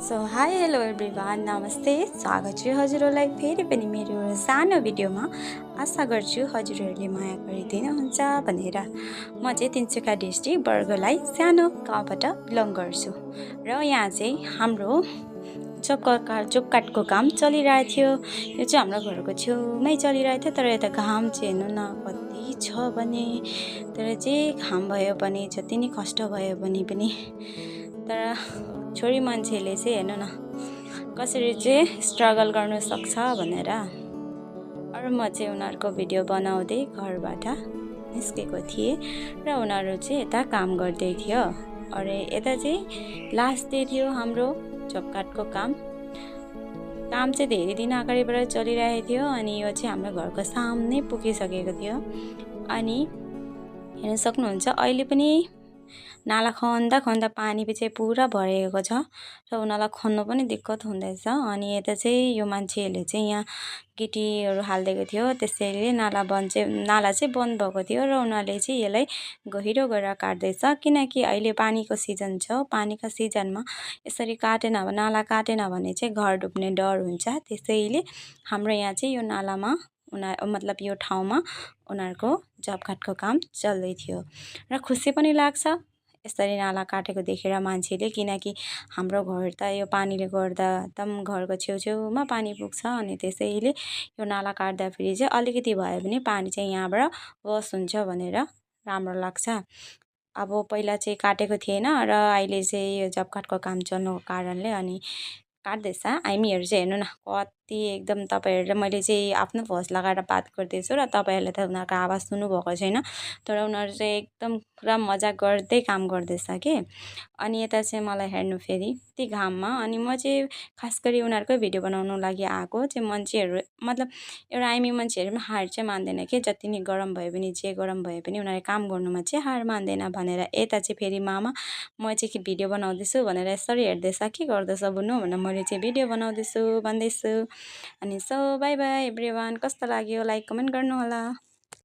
So hi hello everyone नमस्ते स्वागत छ हजुरहरूलाई फेरि पनि मेरो सानो भिडियोमा। आशा गर्छु हजुरहरूले माया गरिदिनुहुन्छ भनेर। म चाहिँ तिनसुकिया डिस्ट्रिक्ट बर्गलाई सानो गाउँबाट बिलङ गर्छु र यहाँ चाहिँ हाम्रो जब काटको काम चलिरहेको थियो। यो चाहिँ हाम्रो घरको छेउमै चलिरहेको थियो। तर यता घाम चाहिँ हेर्नु न कति छ भने, तर चाहिँ घाम भयो भने जति नै कष्ट भयो भने पनि तर छोरी मान्छेले चाहिँ हेर्नु न कसरी चाहिँ स्ट्रगल गर्नु सक्छ भनेर। अरू म चाहिँ उनीहरूको भिडियो बनाउँदै घरबाट निस्केको थिएँ र उनीहरू चाहिँ यता काम गर्दै थियो। अरे यता चाहिँ लास्ट डे थियो हाम्रो जब कार्डको काम चाहिँ धेरै दिन अगाडिबाट चलिरहेको थियो अनि यो चाहिँ हाम्रो घरको सामने पुगिसकेको थियो। अनि हेर्न सक्नुहुन्छ अहिले पनि नाला खन्दा पानी चाहिँ पुरा भरेको छ र उनीहरूलाई खन्नु पनि दिक्कत हुँदैछ। अनि यता चाहिँ यो मान्छेहरूले चाहिँ यहाँ गिटीहरू हालिदिएको थियो, त्यसैले नाला चाहिँ बन्द भएको थियो र उनीहरूले चाहिँ यसलाई गहिरो गरेर काट्दैछ। किनकि अहिले पानीको सिजन छ, पानीको सिजनमा यसरी काटेन भने, नाला काटेन भने चाहिँ घर डुब्ने डर हुन्छ। त्यसैले हाम्रो यहाँ चाहिँ यो नालामा मतलब यो ठाउँमा उनीहरूको जब कार्डको काम चल्दै थियो र खुसी पनि लाग्छ यसरी नाला काटेको देखेर मान्छेले। किनकि हाम्रो घर त यो पानीले गर्दा एकदम घरको छेउछेउमा पानी पुग्छ अनि त्यसैले यो नाला काट्दाखेरि चाहिँ अलिकति भए पनि पानी चाहिँ यहाँबाट वस हुन्छ भनेर राम्रो लाग्छ। अब पहिला चाहिँ काटेको थिएन र अहिले चाहिँ यो जब कार्डको काम चल्नुको कारणले अनि काट्दैछ। हामीहरू चाहिँ हेर्नु न कति एकदम, तपाईँहरूले मैले चाहिँ आफ्नो भोइस लगाएर बात गर्दैछु र तपाईँहरूले त उनीहरूको आवाज सुन्नुभएको छैन, तर उनीहरू चाहिँ एकदम पुरा मजा गर्दै काम गर्दैछ कि। अनि यता चाहिँ मलाई हेर्नु फेरि यति घाममा, अनि म चाहिँ खास गरी उनीहरूकै भिडियो बनाउनु लागि आएको चाहिँ मान्छेहरू मतलब एउटा आइमी मान्छेहरू पनि हार चाहिँ मान्दैन कि, जति नै गरम भयो भने जे गरम भयो पनि उनीहरूले काम गर्नुमा चाहिँ हार मान्दैन भनेर। यता चाहिँ फेरि मामा म चाहिँ के भिडियो बनाउँदैछु भनेर यसरी हेर्दैछ, के गर्दैछ बुनु भनेर मैले चाहिँ भिडियो बनाउँदैछु भन्दैछु। अनि सो बाई बाई एभ्रिवान, कस्तो लाग्यो लाइक कमेन्ट गर्नु होला।